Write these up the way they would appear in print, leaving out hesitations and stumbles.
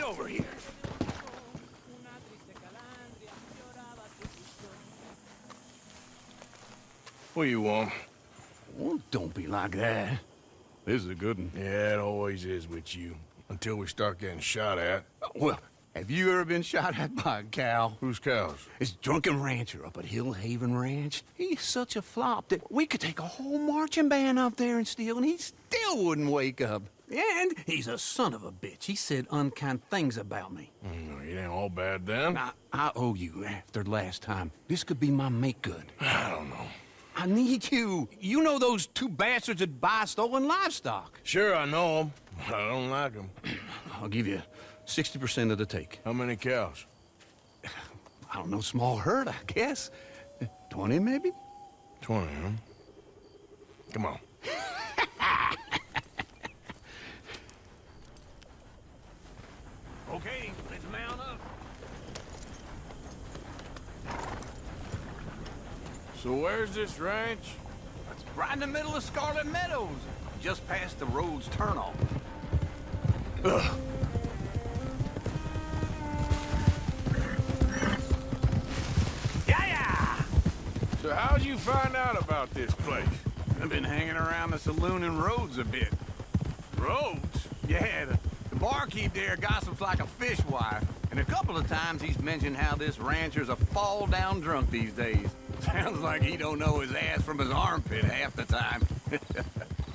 over here. What do you want? Oh, don't be like that. This is a good one. Yeah, it always is with you. Until we start getting shot at. Well, have you ever been shot at by a cow? Whose cows? This drunken rancher up at Hill Haven Ranch. He's such a flop that we could take a whole marching band up there and steal, and he still wouldn't wake up. And he's a son of a bitch. He said unkind things about me. It ain't all bad then. I owe you after last time. This could be my make-good. I don't know. I need you. You know those two bastards that buy stolen livestock. Sure, I know them. I don't like them. I'll give you 60% of the take. How many cows? I don't know, small herd, I guess. 20, maybe? 20, huh? Come on. Okay, let's mount up. So where's this ranch? It's right in the middle of Scarlet Meadows, just past the road's turnoff. Ugh. Yeah! So how'd you find out about this place? I've been hanging around the saloon and roads a bit. Roads? Yeah, the barkeep there gossips like a fishwife. And a couple of times he's mentioned how this rancher's a fall-down drunk these days. Sounds like he don't know his ass from his armpit half the time.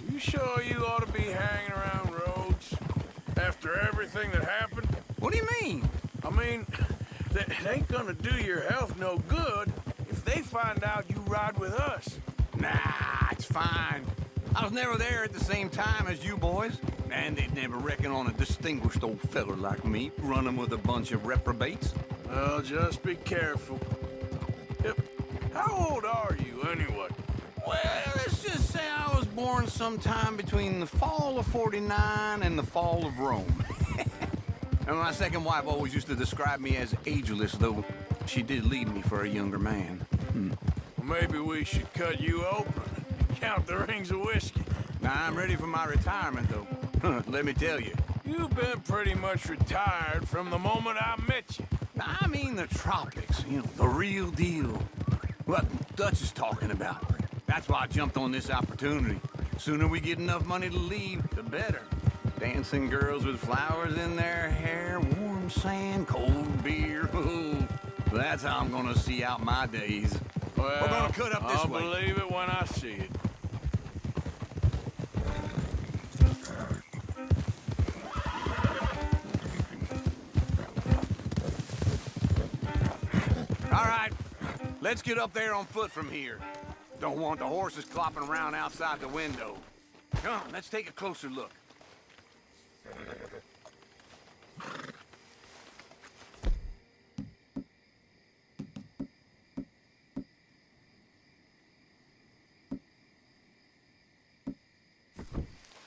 You sure you ought to be hanging around roads after everything that happened? What do you mean? I mean, that it ain't gonna do your health no good if they find out you ride with us. Nah, it's fine. I was never there at the same time as you boys. And they'd never reckon on a distinguished old feller like me, running with a bunch of reprobates. Well, just be careful. Yep. How old are you, anyway? Well, let's just say I was born sometime between the fall of '49 and the fall of Rome. And my second wife always used to describe me as ageless, though she did leave me for a younger man. Well, maybe we should cut you open and count the rings of whiskey. Now, I'm ready for my retirement, though. Let me tell you. You've been pretty much retired from the moment I met you. I mean the tropics, you know, the real deal. What Dutch is talking about. That's why I jumped on this opportunity. Sooner we get enough money to leave, the better. Dancing girls with flowers in their hair, warm sand, cold beer. Ooh, that's how I'm gonna see out my days. Well, We're gonna cut up this I'll way. believe it when I see it. All right, let's get up there on foot from here. Don't want the horses clopping around outside the window. Come on, let's take a closer look.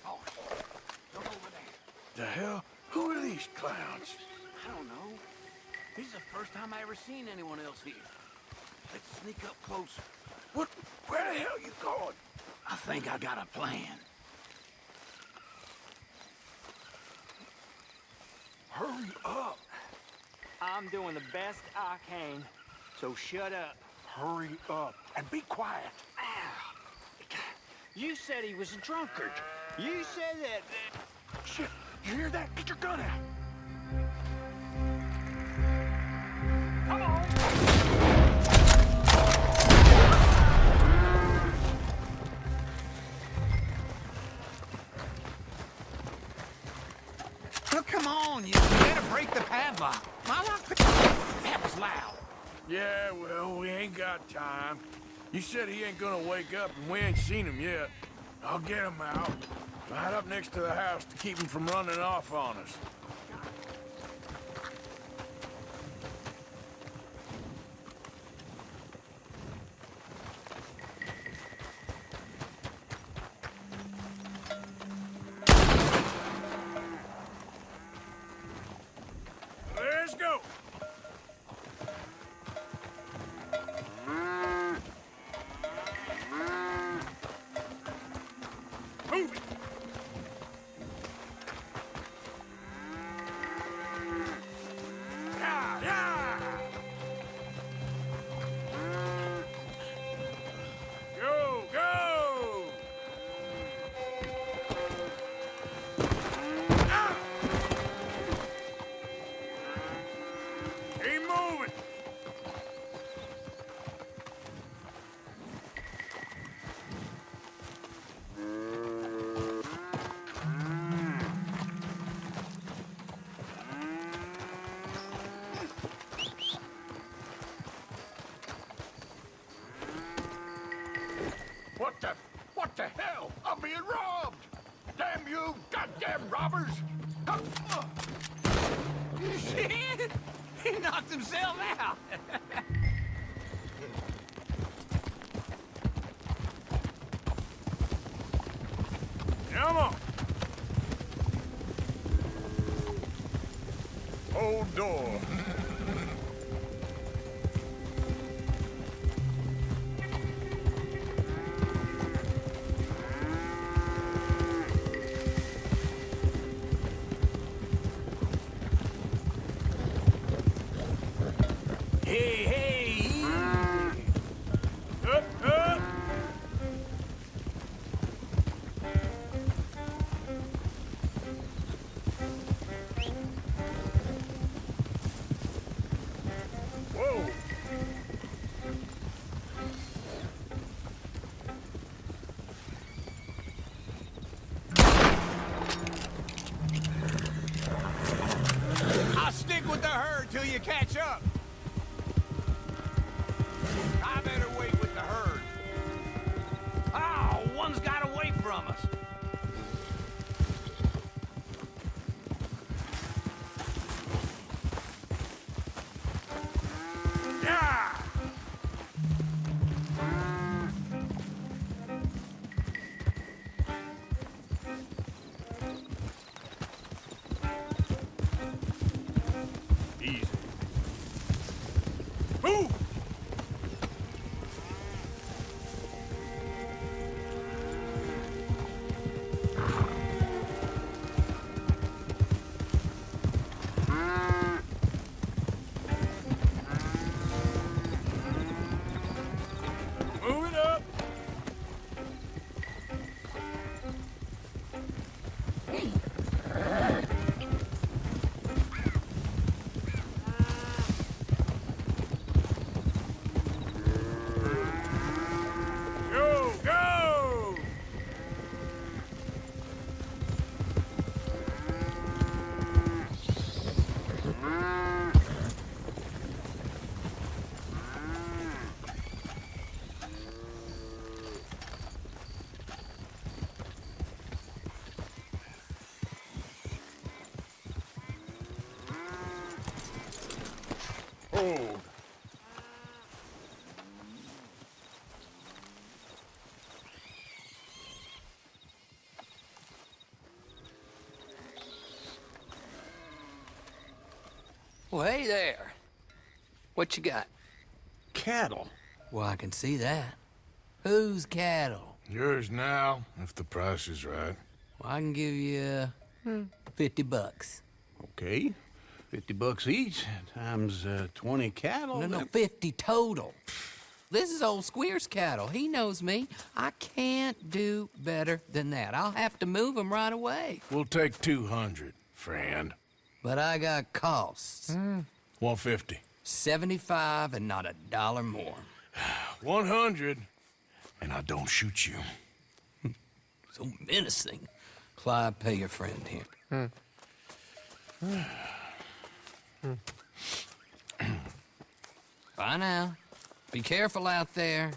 Oh, look over there. The hell? Who are these clowns? I don't know. This is the first time I ever seen anyone else here. Let's sneak up closer. What? Where the hell you going? I think I got a plan. Hurry up. I'm doing the best I can, so shut up. Hurry up. And be quiet. You said he was a drunkard. You said that... Shit. You hear that? Get your gun out. Come on! Oh, come on, you better break the padlock. That was loud. Yeah, well, we ain't got time. You said he ain't gonna wake up, and we ain't seen him yet. I'll get him out. Right up next to the house to keep him from running off on us. Let's go. Move it. What the hell? I'm being robbed! Damn you, goddamn robbers! Shit! He knocked himself out! Come on! Hold door. Hey, hey! Up, up! Whoa! I'll stick with the herd till you catch up. I better wait with the herd. Oh, one's got away from us. Yeah! Easy. Move! Move it up! Go, go! Hold. Well, hey there. What you got? Cattle. Well, I can see that. Whose cattle? Yours now, if the price is right. Well, I can give you $50. Okay. $50 each, times 20 cattle. No, 50 total. This is old Squeer's cattle. He knows me. I can't do better than that. I'll have to move him right away. We'll take 200, friend. But I got costs. 150. 75 and not a dollar more. 100, and I don't shoot you. So menacing. Clyde, pay your friend here. Bye now. Be careful out there.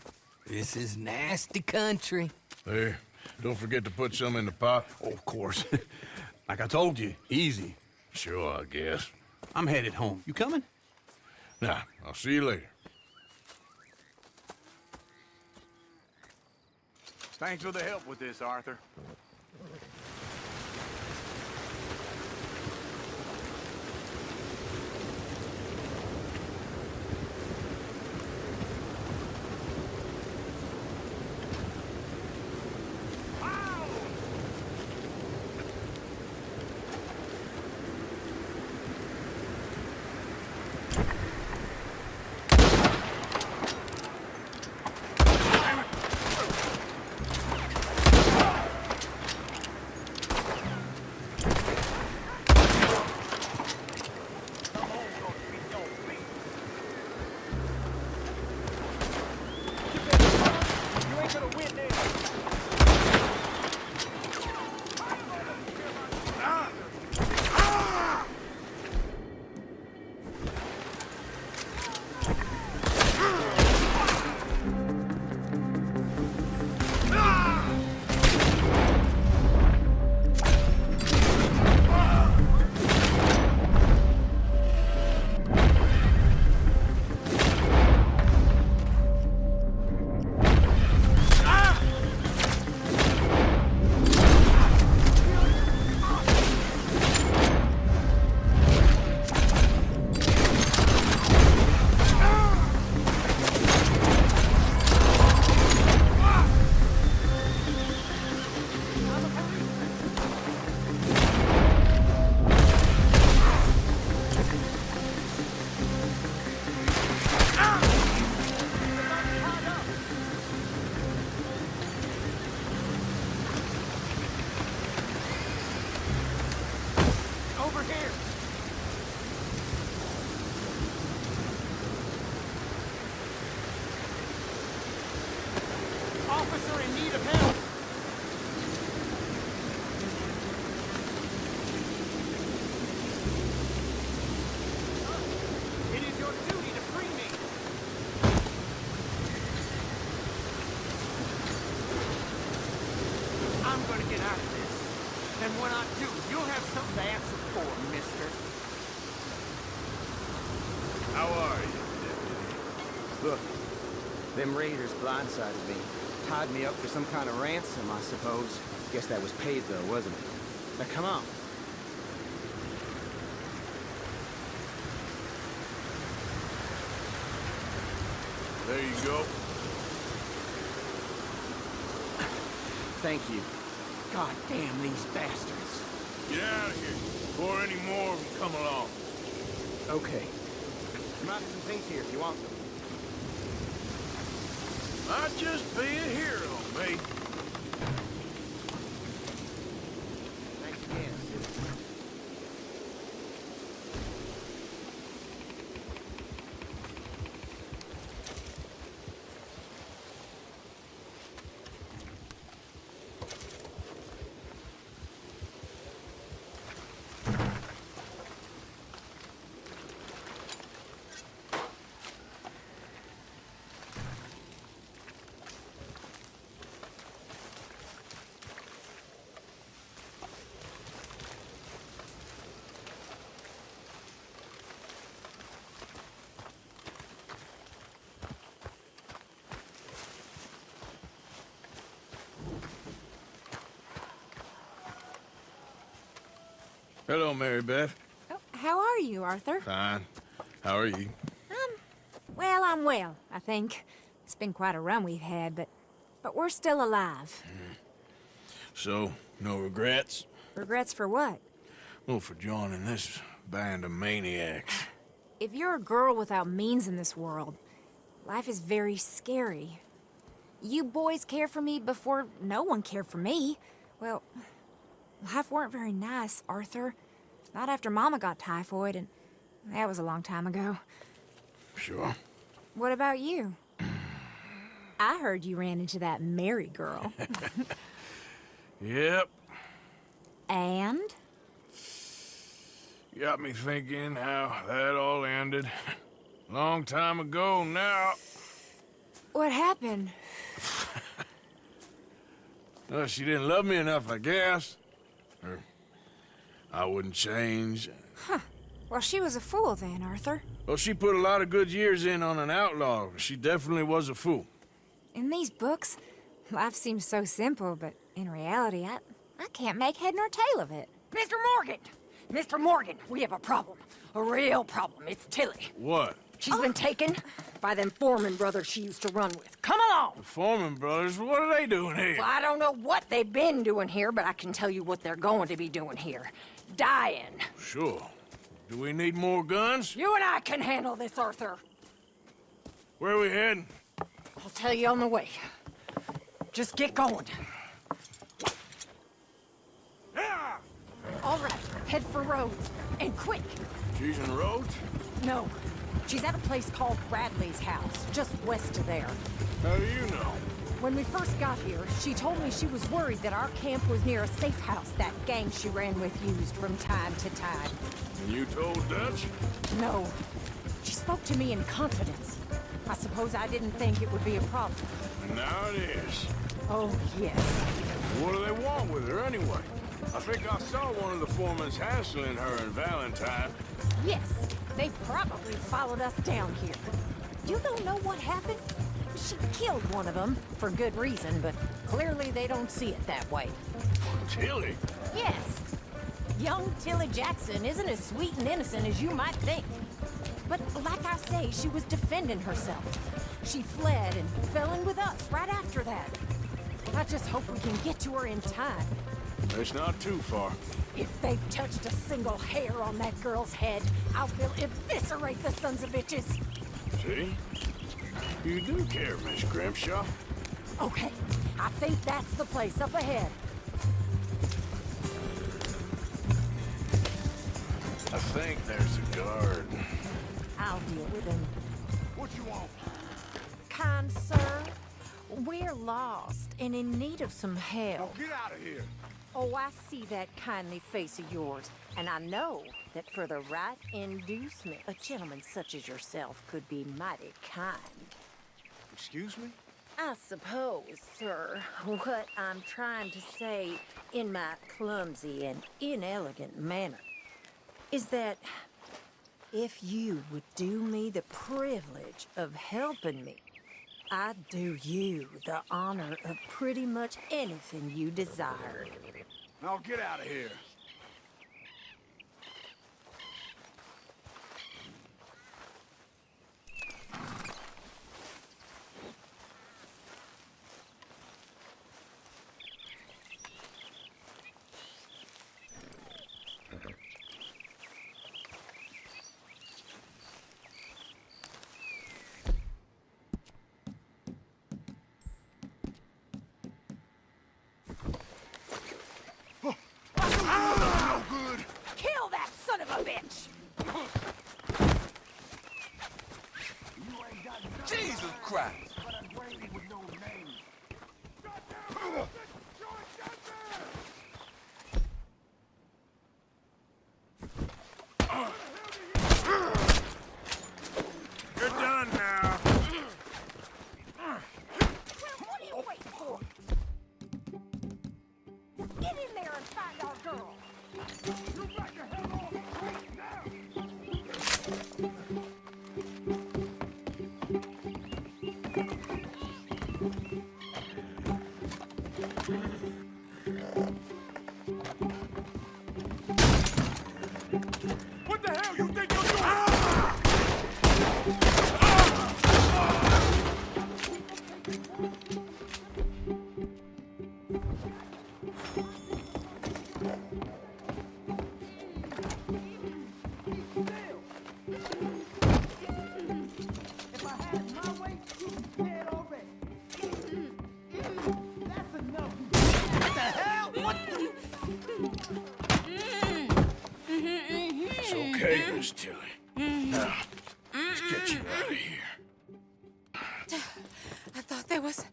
This is nasty country. There, don't forget to put some in the pot. Oh, of course. Like I told you, easy. Sure, I guess. I'm headed home. You coming? Nah, I'll see you later. Thanks for the help with this, Arthur. officer in need of help. It is your duty to free me. I'm gonna get out of this. And when I do, you'll have something to answer for, mister. How are you, deputy? Look, them raiders blindsided me. Tied me up for some kind of ransom, I suppose. Guess that was paid, though, wasn't it? Now, come on. There you go. Thank you. God damn these bastards. Get out of here before any more of them come along. Okay. There might be some things here if you want them. Might just be a hero, mate. Thanks again, citizen. Hello, Mary Beth. Oh, how are you, Arthur? Fine. How are you? Well, I'm well, I think. It's been quite a run we've had, but we're still alive. So, no regrets? Regrets for what? Well, for joining this band of maniacs. If you're a girl without means in this world, life is very scary. You boys cared for me before no one cared for me. Well, life weren't very nice, Arthur. Not after Mama got typhoid, and that was a long time ago. Sure. What about you? I heard you ran into that Mary girl. Yep. And? Got me thinking how that all ended. Long time ago now. What happened? Well, she didn't love me enough, I guess. Or I wouldn't change. Well, she was a fool then, Arthur. Well, she put a lot of good years in on an outlaw. She definitely was a fool. In these books, life seems so simple, but in reality, I can't make head nor tail of it. Mr. Morgan! Mr. Morgan, we have a problem. A real problem. It's Tilly. What? She's been taken by them Foreman brothers she used to run with. Come along! The Foreman brothers, what are they doing here? Well, I don't know what they've been doing here, but I can tell you what they're going to be doing here. Dying. Sure. Do we need more guns? You and I can handle this, Arthur. Where are we heading? I'll tell you on the way. Just get going. Yeah! All right, head for Rhodes. And quick! She's in Rhodes? No, she's at a place called Bradley's house, just west of there. How do you know? When we first got here, she told me she was worried that our camp was near a safe house that gang she ran with used from time to time. And you told Dutch? No. She spoke to me in confidence. I suppose I didn't think it would be a problem. And now it is. Oh, yes. What do they want with her anyway? I think I saw one of the foremans hassling her and Valentine. Yes, they probably followed us down here. You don't know what happened? She killed one of them, for good reason, but clearly they don't see it that way. Tilly? Yes. Young Tilly Jackson isn't as sweet and innocent as you might think. But like I say, she was defending herself. She fled and fell in with us right after that. I just hope we can get to her in time. It's not too far. If they've touched a single hair on that girl's head, I will eviscerate the sons of bitches. See? You do care, Miss Grimshaw. Okay, I think that's the place up ahead. I think there's a guard. I'll deal with him. What you want? Kind sir, We're lost and in need of some help. Get out of here. Oh, I see that kindly face of yours, and I know that for the right inducement, a gentleman such as yourself could be mighty kind. Excuse me? I suppose, sir, what I'm trying to say in my clumsy and inelegant manner is that if you would do me the privilege of helping me, I'd do you the honor of pretty much anything you desired. Now get out of here. Kill that son of a bitch! Jesus Christ! You're done now. What are you waiting for? Get in there and find our girl! What the hell you think you're doing? It's okay, Miss Tilly. Now, let's get you out of here. I thought there was...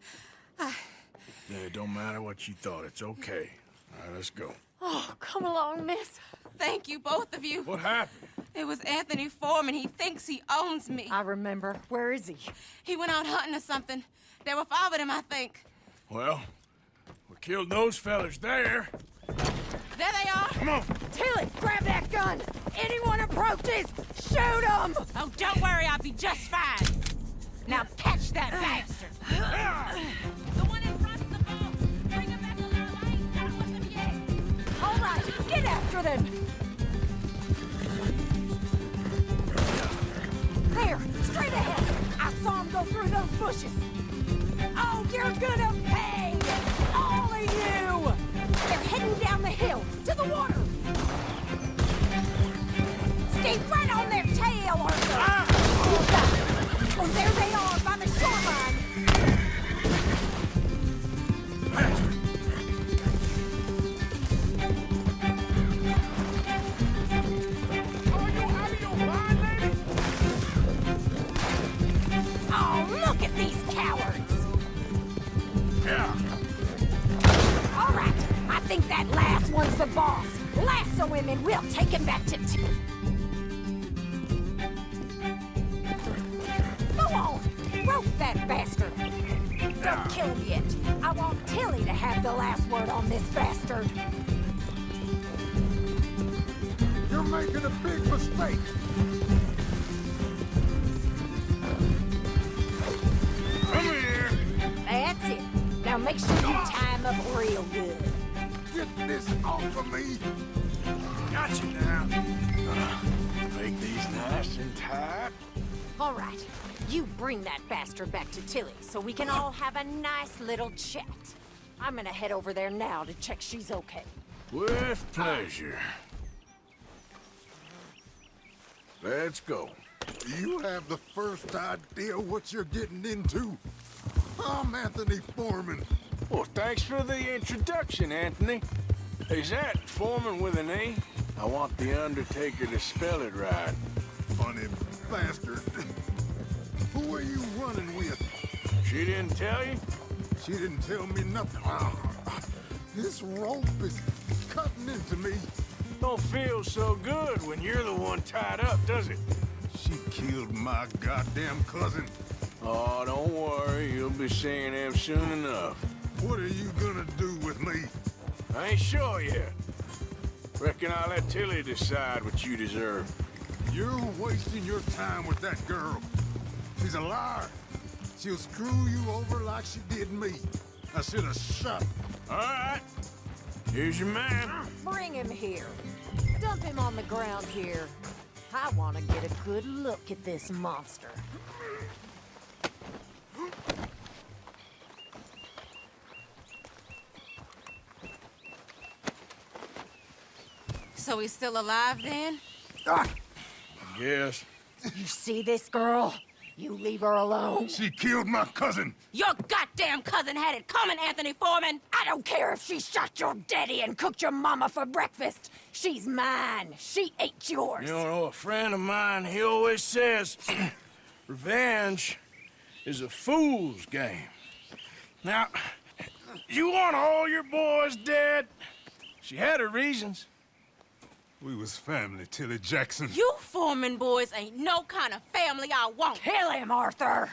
Yeah, it don't matter what you thought. It's okay. All right, let's go. Oh, come along, miss. Thank you, both of you. What happened? It was Anthony Foreman. He thinks he owns me. I remember. Where is he? He went out hunting or something. There were 5 of them, I think. Well, we killed those fellas there. There they are. Come on. Tilly, grab that gun! Anyone approaches, shoot them! Oh, don't worry. I'll be just fine. Now catch that bastard! The one in front of the boat. Bring him back alive. I ain't done with him yet. All right, get after them! There, straight ahead! I saw him go through those bushes! Oh, you're gonna pay! All of you! They're heading down the hill, to the water! Stay right on their tail, Arthur! Oh, there they are, by the shoreline! Oh, look at these cowards! Yeah. All right, I think that last one's the boss. Lasso him and we'll take him back to... Go on, rope that bastard. Don't kill him yet. I want Tilly to have the last word on this bastard. You're making a big mistake. Come here. That's it. Now make sure you tie him up real good. Get this off of me. Got you now. Make these nice and tight. All right, you bring that bastard back to Tilly so we can all have a nice little chat. I'm gonna head over there now to check she's okay. With pleasure. Let's go. You have the first idea what you're getting into. I'm Anthony Foreman. Well, thanks for the introduction, Anthony. Is that Foreman with an A? I want the Undertaker to spell it right. Funny bastard. Who are you running with? She didn't tell you? She didn't tell me nothing. This rope is cutting into me. Don't feel so good when you're the one tied up, does it? She killed my goddamn cousin. Oh, don't worry. You'll be seeing him soon enough. What are you gonna do with me? I ain't sure yet. Reckon I'll let Tilly decide what you deserve. You're wasting your time with that girl. She's a liar. She'll screw you over like she did me. I should have shot. All right. Here's your man. Bring him here. Dump him on the ground here. I want to get a good look at this monster. So he's still alive then? Yes. You see this girl? You leave her alone. She killed my cousin. Your goddamn cousin had it coming, Anthony Foreman! I don't care if she shot your daddy and cooked your mama for breakfast. She's mine. She ate yours. You know, a friend of mine, he always says, revenge is a fool's game. Now, you want all your boys dead? She had her reasons. We was family, Tilly Jackson. You Foreman boys ain't no kind of family I want. Kill him, Arthur.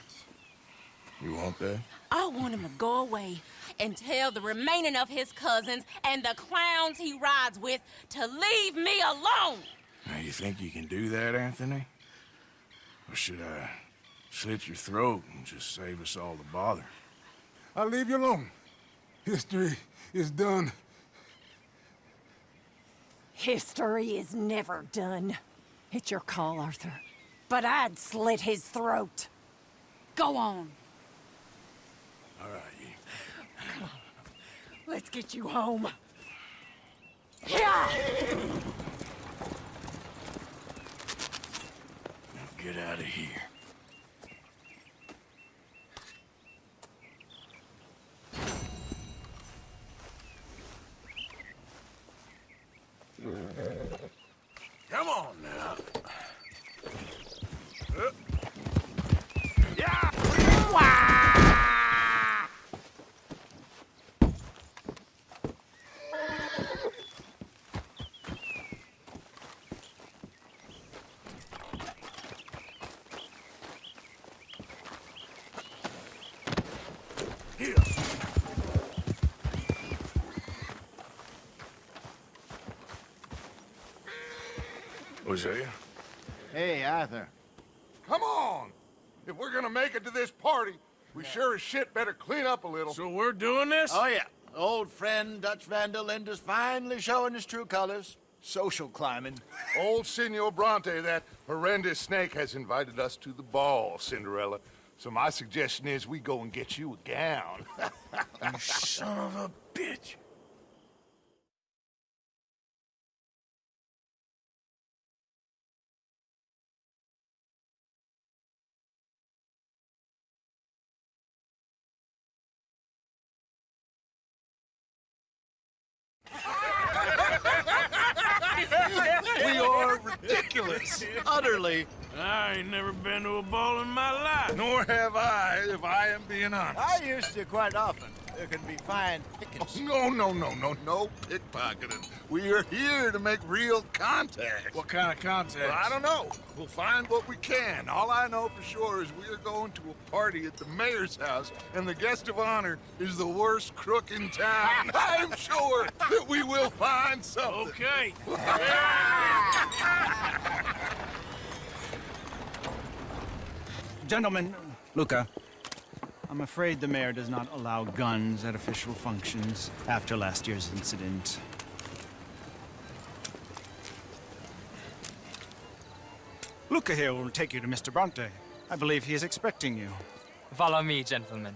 You want that? I want him to go away and tell the remaining of his cousins and the clowns he rides with to leave me alone. Now, you think you can do that, Anthony? Or should I slit your throat and just save us all the bother? I'll leave you alone. History is done. History is never done. It's your call, Arthur. But I'd slit his throat. Go on. All right. Come on. Let's get you home. Yeah! Now get out of here. Come on now. Yeah! Here. Hosea? Hey, Arthur. Come on! If we're gonna make it to this party, we sure as shit better clean up a little. So we're doing this? Oh, yeah. Old friend Dutch Van der Linde's finally showing his true colors. Social climbing. Old Senor Bronte, that horrendous snake, has invited us to the ball, Cinderella. So my suggestion is we go and get you a gown. You son of a bitch. We are ridiculous. Utterly. I ain't never been to a ball in my life. Nor have I, if I am being honest. I used to quite often. There can be fine pickings. No pickpocketing. We are here to make real contact. What kind of contact? Well, I don't know. We'll find what we can. All I know for sure is we are going to a party at the mayor's house, and the guest of honor is the worst crook in town. I'm sure that we will find something. Okay. Gentlemen, Luca, I'm afraid the mayor does not allow guns at official functions after last year's incident. Luca here will take you to Mr. Bronte. I believe he is expecting you. Follow me, gentlemen.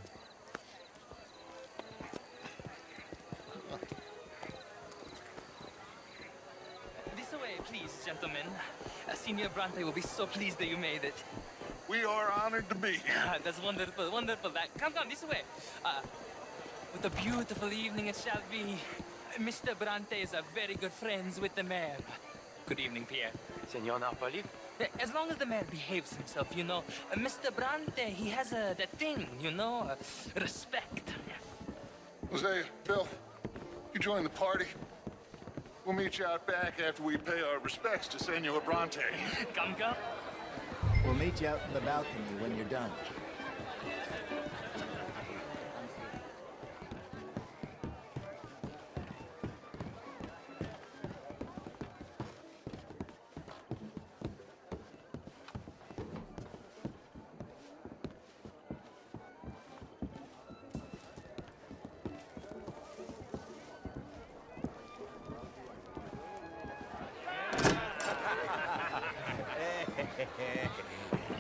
This way, please, gentlemen. Senior Bronte will be so pleased that you made it. We are honored to be here. That's wonderful, wonderful. Come, this way. What a beautiful evening it shall be. Mr. Bronte is a very good friends with the mayor. Good evening, Pierre. Senor Napoli? As long as the mayor behaves himself, you know. Mr. Bronte, he has that thing, you know, respect. Hosea, Bill, you join the party. We'll meet you out back after we pay our respects to Senor Bronte. Come. We'll meet you out in the balcony when you're done.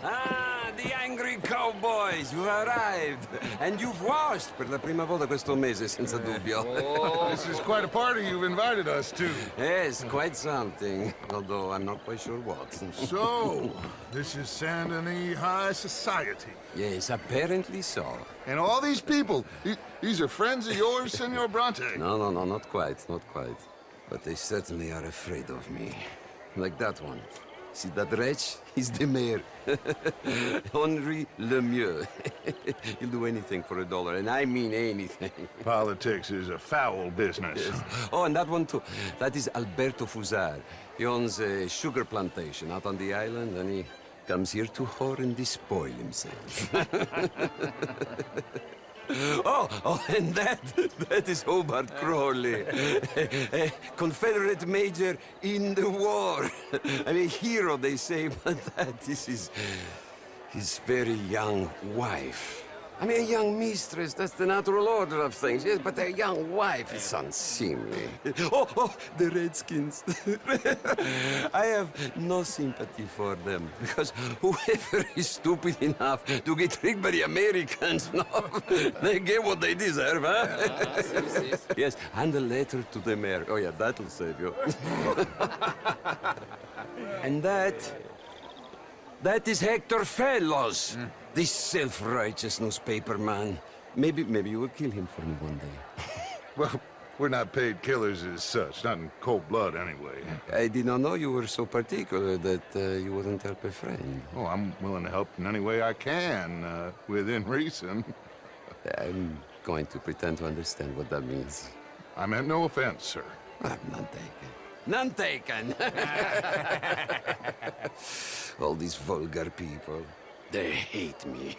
Ah, the angry cowboys, you've arrived. And you've washed per la prima volta questo mese, senza dubbio. This is quite a party you've invited us to. Yes, quite something. Although I'm not quite sure what. So, this is Saint Denis High Society. Yes, apparently so. And all these people, these are friends of yours, Senor Bronte? No, not quite, not quite. But they certainly are afraid of me. Like that one. See that wretch? He's the mayor. Henri Lemieux. He'll do anything for $1, and I mean anything. Politics is a foul business. Yes. Oh, and that one too. That is Alberto Fusar. He owns a sugar plantation out on the island, and he comes here to whore and despoil himself. Oh, and that is Hobart Crawley, a Confederate major in the war. I mean, hero, they say, but that is his very young wife. I mean, a young mistress, that's the natural order of things, yes, but a young wife is unseemly. Oh, the Redskins. I have no sympathy for them, because whoever is stupid enough to get tricked by the Americans, no, they get what they deserve, huh? Yes, and a letter to the mayor. Oh, yeah, that'll save you. And that is Hector Fellows. This self-righteous newspaper man. Maybe you will kill him for me one day. Well, we're not paid killers as such, not in cold blood anyway. I did not know you were so particular that you wouldn't help a friend. Oh, I'm willing to help in any way I can, within reason. I'm going to pretend to understand what that means. I meant no offense, sir. None taken. None taken! All these vulgar people. They hate me.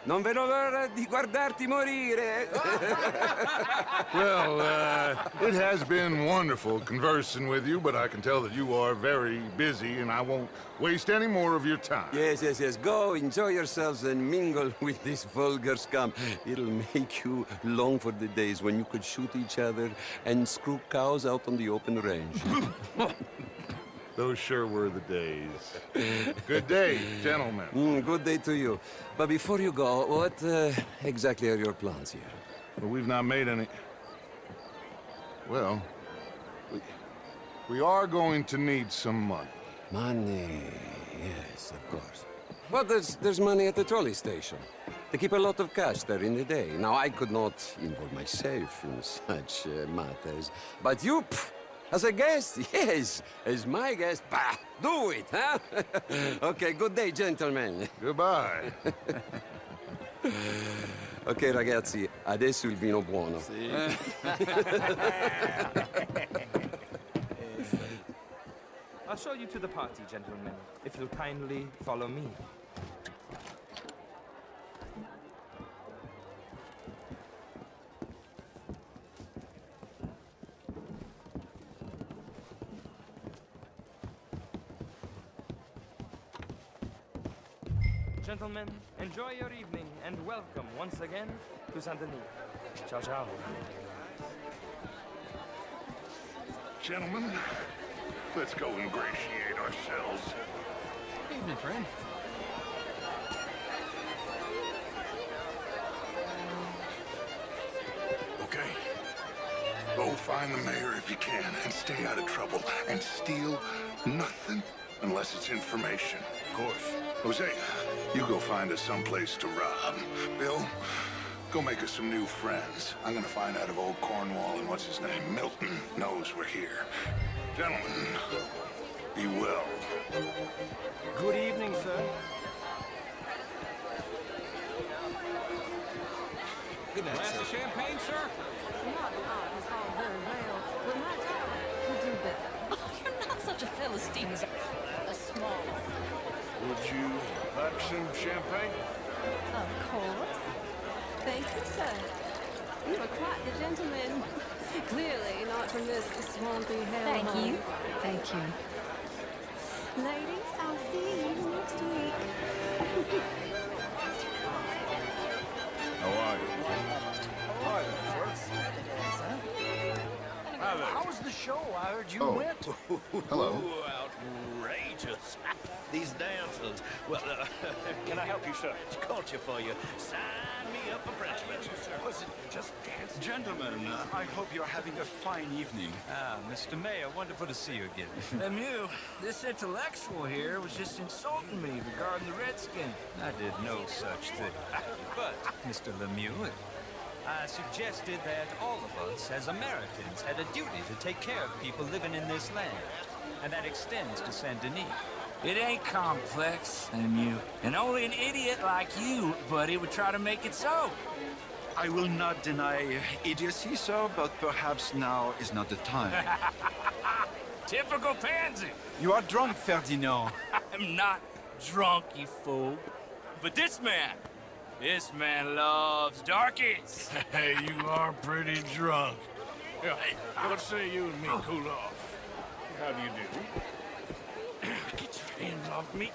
Non vedo l'ora di guardarti morire. Well, it has been wonderful conversing with you, but I can tell that you are very busy, and I won't waste any more of your time. Yes. Go, enjoy yourselves, and mingle with this vulgar scum. It'll make you long for the days when you could shoot each other and screw cows out on the open range. Those sure were the days. Good day, gentlemen. Good day to you. But before you go, what exactly are your plans here? Well, we've not made any... Well, we are going to need some money. Money, yes, of course. Well, there's money at the trolley station. They keep a lot of cash there in the day. Now, I could not involve myself in such matters. But you... As a guest? Yes. As my guest? Bah! Do it, huh? Okay, good day, gentlemen. Goodbye. Ok, ragazzi, adesso il vino buono. Sì. I'll show you to the party, gentlemen, if you'll kindly follow me. Gentlemen, enjoy your evening and welcome once again to Saint Denis. Ciao, ciao. Gentlemen, let's go ingratiate ourselves. Evening, friend. Okay. Go find the mayor if you can and stay out of trouble and steal nothing unless it's information. Of course. Hosea, you go find us someplace to rob. Bill, go make us some new friends. I'm gonna find out if old Cornwall and what's his name, Milton, knows we're here. Gentlemen, be well. Good evening, sir. Good night, Glass of champagne, sir? some champagne? Of course. Thank you, sir. You are quite the gentleman. Clearly not from this swampy hellhole. Thank you. Thank you. Ladies, I'll see you next week. How are you? How was the show? I heard you went. Hello. Outrageous. These dancers. Well, can I help you, sir? Culture for you. Sign me up for Frenchman. Was it just dance? Gentlemen, I hope you're having a fine evening. Ah, Mr. Mayor, wonderful to see you again. Lemieux, this intellectual here was just insulting me regarding the Redskin. I did no such thing. But, Mr. Lemieux, I suggested that all of us, as Americans, had a duty to take care of people living in this land. And that extends to Saint Denis. It ain't complex, Lemieux. And only an idiot like you, buddy, would try to make it so. I will not deny idiocy, sir, but perhaps now is not the time. Typical pansy. You are drunk, Ferdinand. I'm not drunk, you fool. But this man loves darkies. Hey, you are pretty drunk. Hey, what say you and me cool off? How do you do? Get your hands off me.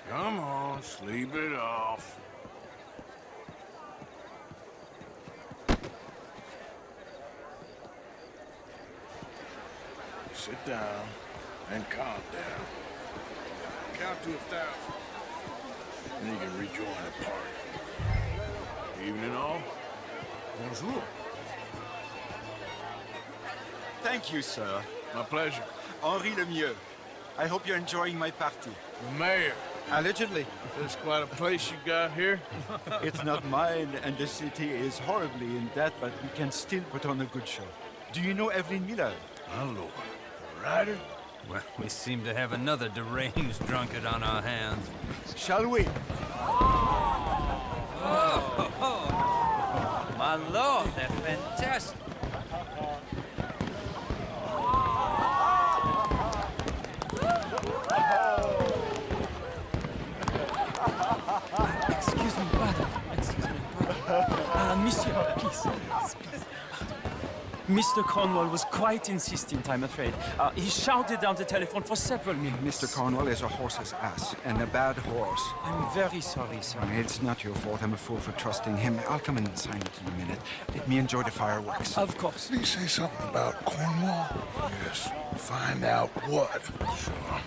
Come on, sleep it off. Sit down and calm down. Count to 1,000. Then you can rejoin the party. Evening all. Bonjour. Thank you, sir. My pleasure. Henri Lemieux. I hope you're enjoying my party. The mayor. Allegedly. That's quite a place you got here. It's not mine, and the city is horribly in debt, but we can still put on a good show. Do you know Evelyn Miller? My lord. A writer? Well, we seem to have another deranged drunkard on our hands. Shall we? Oh, my lord, they're fantastic. Excuse me, brother. Excuse me, brother. Monsieur, please. Mr. Cornwall was quite insistent, I'm afraid. He shouted down the telephone for several minutes. Mr. Cornwall is a horse's ass, and a bad horse. I'm very sorry, sir. It's not your fault. I'm a fool for trusting him. I'll come and sign it in a minute. Let me enjoy the fireworks. Of course. Did he say something about Cornwall? Yes. Find out what. Sure.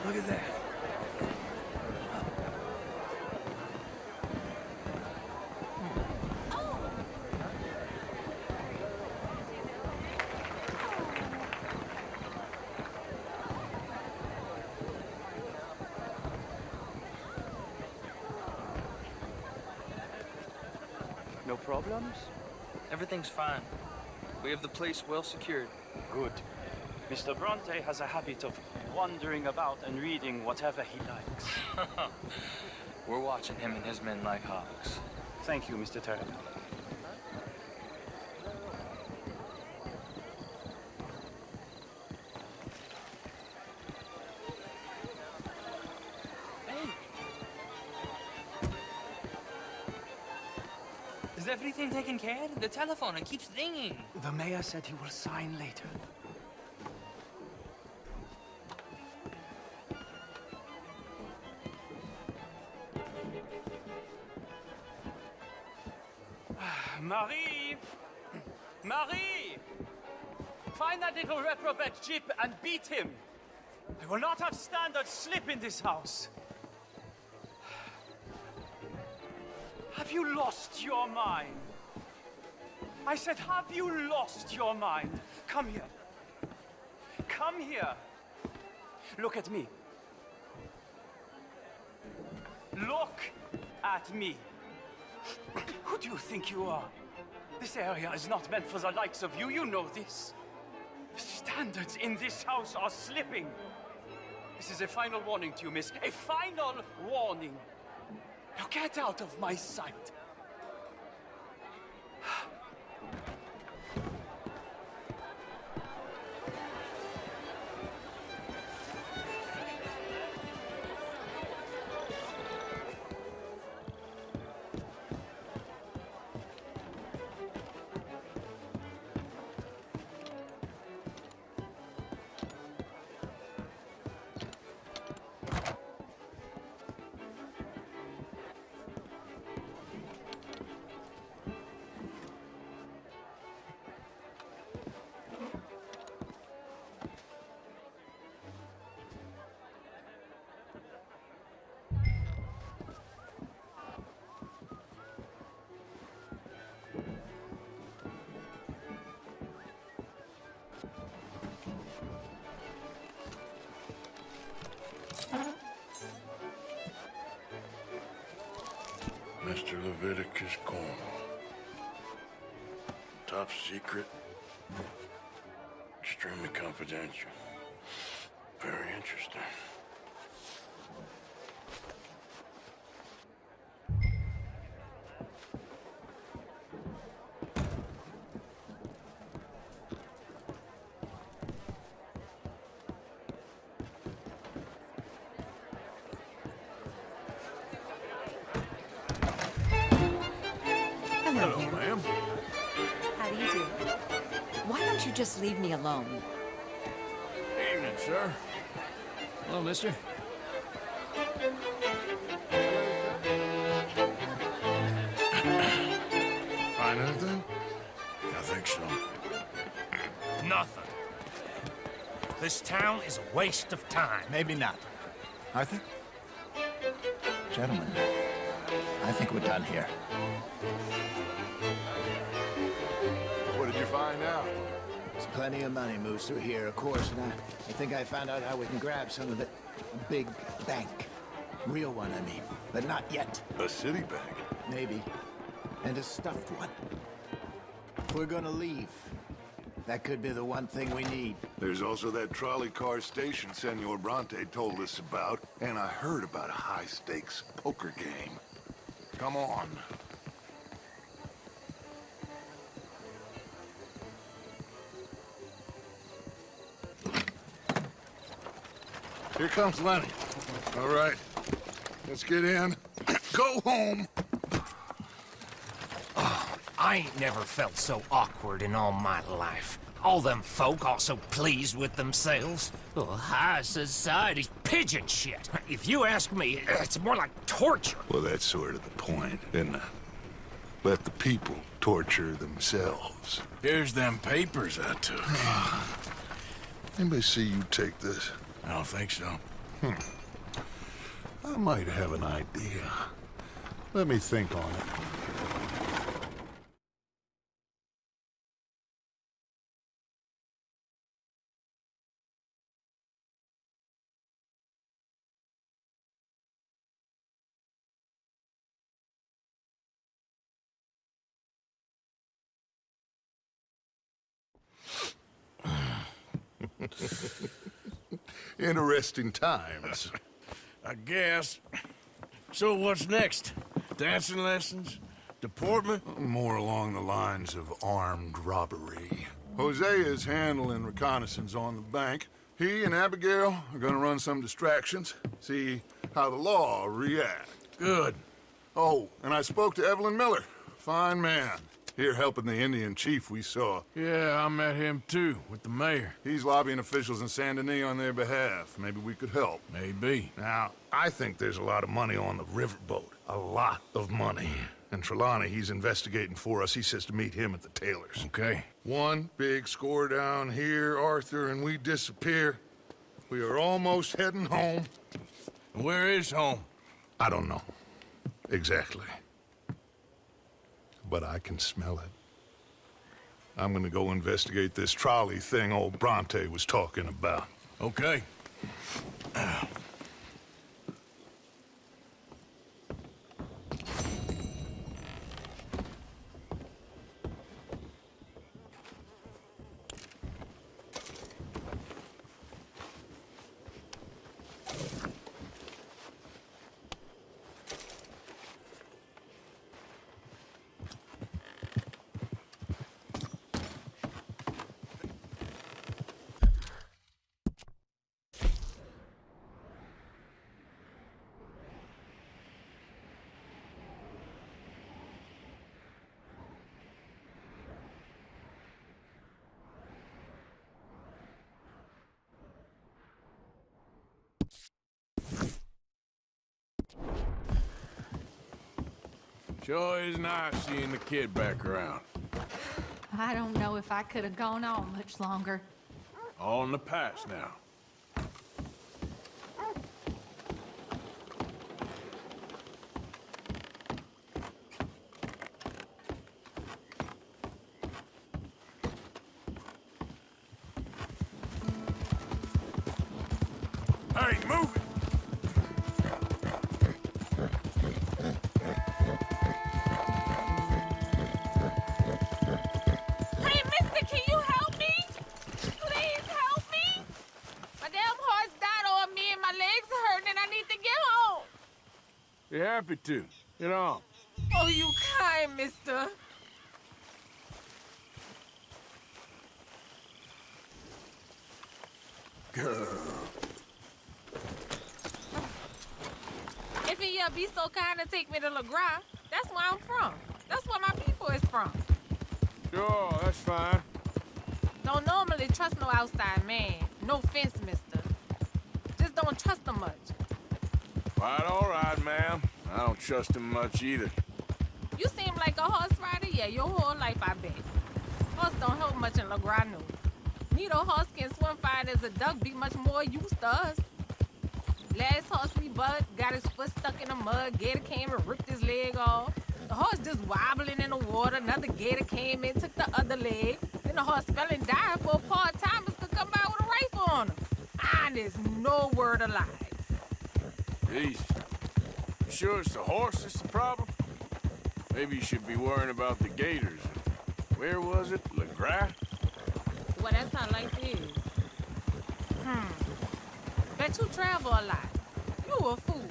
Look at that. No problems? Everything's fine. We have the place well secured. Good. Mr. Bronte has a habit of wandering about and reading whatever he likes. We're watching him and his men like hawks. Thank you, Mr. Terrible. Is everything taken care of? The telephone, it keeps ringing. The mayor said he will sign later. Marie! Marie! Find that little reprobate Jip and beat him. I will not have standard slip in this house. Have you lost your mind? I said, have you lost your mind? Come here. Come here. Look at me. Look at me. Who do you think you are? This area is not meant for the likes of you. You know this. Standards in this house are slipping. This is a final warning to you, miss. A final warning. Now get out of my sight. Mr. Leviticus Cornwall. Top secret. Extremely confidential. Very interesting. Hello, ma'am. How do you do? Why don't you just leave me alone? Evening, sir. Hello, mister. Find anything? I think so. Nothing. This town is a waste of time. Maybe not. Arthur? Gentlemen, I think we're done here. What did you find out? There's plenty of money moves through here, of course, and I think I found out how we can grab some of it. A big bank. Real one, I mean. But not yet. A city bank? Maybe. And a stuffed one. If we're gonna leave, that could be the one thing we need. There's also that trolley car station Senor Bronte told us about, and I heard about a high-stakes poker game. Come on. Here comes Lenny. All right, let's get in. Go home. I ain't never felt so awkward in all my life. All them folk all so pleased with themselves. Oh, high society's pigeon shit. If you ask me, it's more like torture. Well, that's sort of the point, isn't it? Let the people torture themselves. Here's them papers I took. Anybody see you take this? I don't think so. I might have an idea. Let me think on it. Interesting times. I guess. So what's next? Dancing lessons? Deportment? More along the lines of armed robbery. Hosea is handling reconnaissance on the bank. He and Abigail are gonna run some distractions, see how the law reacts. Good. Oh, and I spoke to Evelyn Miller. Fine man. Here helping the Indian chief we saw. Yeah, I met him too, with the mayor. He's lobbying officials in Saint Denis on their behalf. Maybe we could help. Maybe. Now, I think there's a lot of money on the riverboat. A lot of money. And Trelawney, he's investigating for us. He says to meet him at the Taylor's. Okay. One big score down here, Arthur, and we disappear. We are almost heading home. Where is home? I don't know. Exactly. But I can smell it. I'm gonna go investigate this trolley thing old Bronte was talking about. Okay. Sure is nice seeing the kid back around. I don't know if I could have gone on much longer. All in the past now. Hey, move it! Hey, mister, can you help me? Please help me. My damn horse died on me and my legs are hurting and I need to get home. Be happy to. Get on. Oh, you kind, mister. Girl. If you be so kind to take me to LeGras, that's where I'm from. That's where my people is from. Sure, that's fine. Don't normally trust no outside man. No offense, mister. Just don't trust him much. Quite all right, ma'am. I don't trust him much either. You seem like a horse rider, yeah, your whole life, I bet. Horse don't help much in LeGras, no. Neither horse can swim fine as a duck, be much more used to us. Last horse we bucked, got his foot stuck in the mud, gator came and ripped his leg off. The horse just wobbling in the water, another gator came in, took the other leg. Then the horse fell and died for part-timers to come by with a rifle on him. And there's no word of lie. Jeez. You sure it's the horse that's the problem? Maybe you should be worrying about the gators. Where was it? LeGras? Well, that's how life is. Bet you travel a lot. You a fool.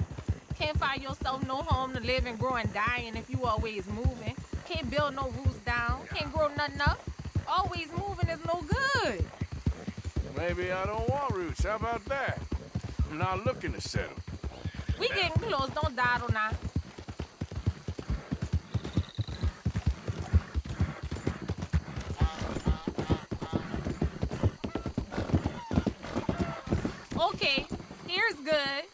Can't find yourself no home to live and grow and dying if you always moving. Can't build no roots down. Can't grow nothing up. Always moving is no good. Maybe I don't want roots. How about that? I'm not looking to settle. We getting close. Don't dawdle now. Okay, here's good.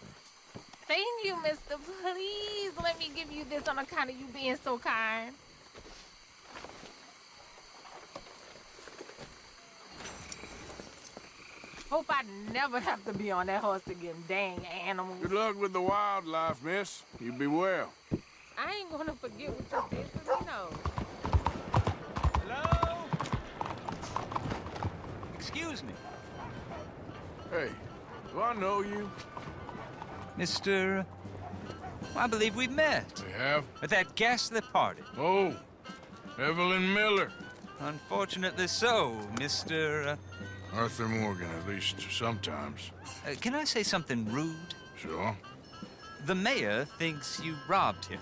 Thank you, mister. Please let me give you this on account of you being so kind. Hope I never have to be on that horse again, dang animal. Good luck with the wildlife, miss. You be well. I ain't gonna forget what you did for me, no. Hello? Excuse me. Hey, do I know you? Mr. I believe we've met. We have? At that ghastly party. Oh, Evelyn Miller. Unfortunately so, Mr. Arthur Morgan, at least sometimes. Can I say something rude? Sure. The mayor thinks you robbed him.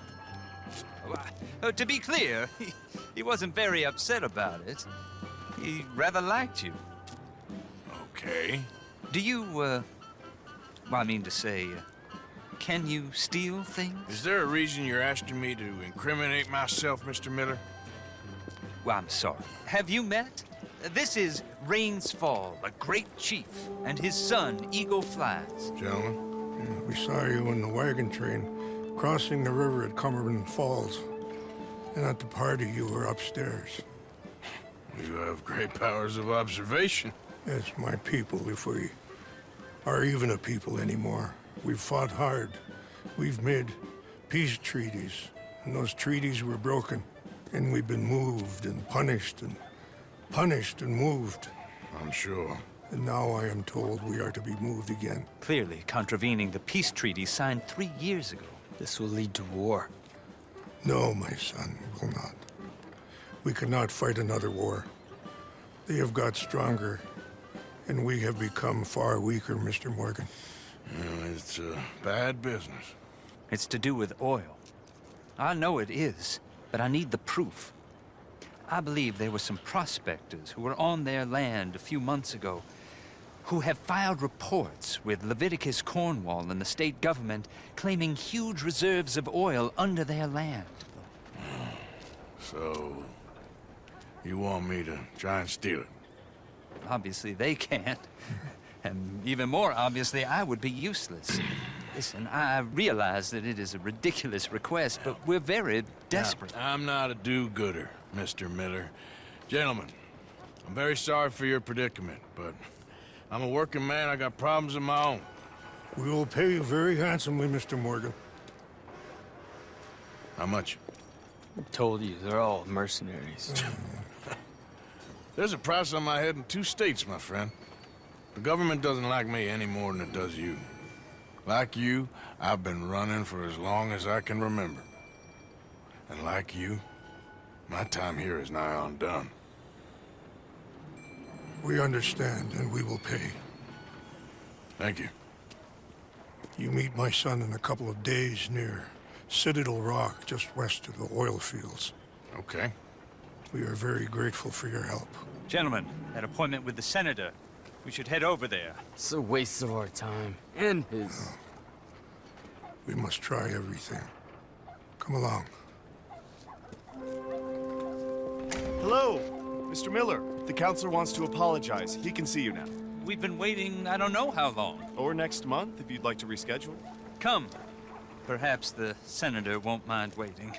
To be clear, he wasn't very upset about it. He rather liked you. Okay. Do you, well, I mean to say, can you steal things? Is there a reason you're asking me to incriminate myself, Mr. Miller? Well, I'm sorry. Have you met? This is Rains Fall, a great chief, and his son, Eagle Flies. Gentlemen, yeah, we saw you in the wagon train crossing the river at Cumberland Falls. And at the party, you were upstairs. You have great powers of observation. Yes, my people, if we are even a people anymore. We've fought hard. We've made peace treaties, and those treaties were broken. And we've been moved and punished and moved. I'm sure. And now I am told we are to be moved again. Clearly contravening the peace treaty signed 3 years ago. This will lead to war. No, my son, it will not. We cannot fight another war. They have got stronger, and we have become far weaker, Mr. Morgan. Well, it's a bad business. It's to do with oil. I know it is, but I need the proof. I believe there were some prospectors who were on their land a few months ago who have filed reports with Leviticus Cornwall and the state government claiming huge reserves of oil under their land. So, you want me to try and steal it? Obviously they can't. And even more obviously, I would be useless. Listen, I realize that it is a ridiculous request, but we're very desperate. Now, I'm not a do-gooder, Mr. Miller. Gentlemen, I'm very sorry for your predicament, but I'm a working man. I got problems of my own. We will pay you very handsomely, Mr. Morgan. How much? I told you, they're all mercenaries. There's a price on my head in 2 states, my friend. The government doesn't like me any more than it does you. Like you, I've been running for as long as I can remember. And like you, my time here is nigh on done. We understand, and we will pay. Thank you. You meet my son in a couple of days near Citadel Rock, just west of the oil fields. Okay. We are very grateful for your help. Gentlemen, that appointment with the senator. We should head over there. It's a waste of our time. And his. We must try everything. Come along. Hello, Mr. Miller. The counselor wants to apologize. He can see you now. We've been waiting I don't know how long. Or next month, if you'd like to reschedule. Come. Perhaps the senator won't mind waiting.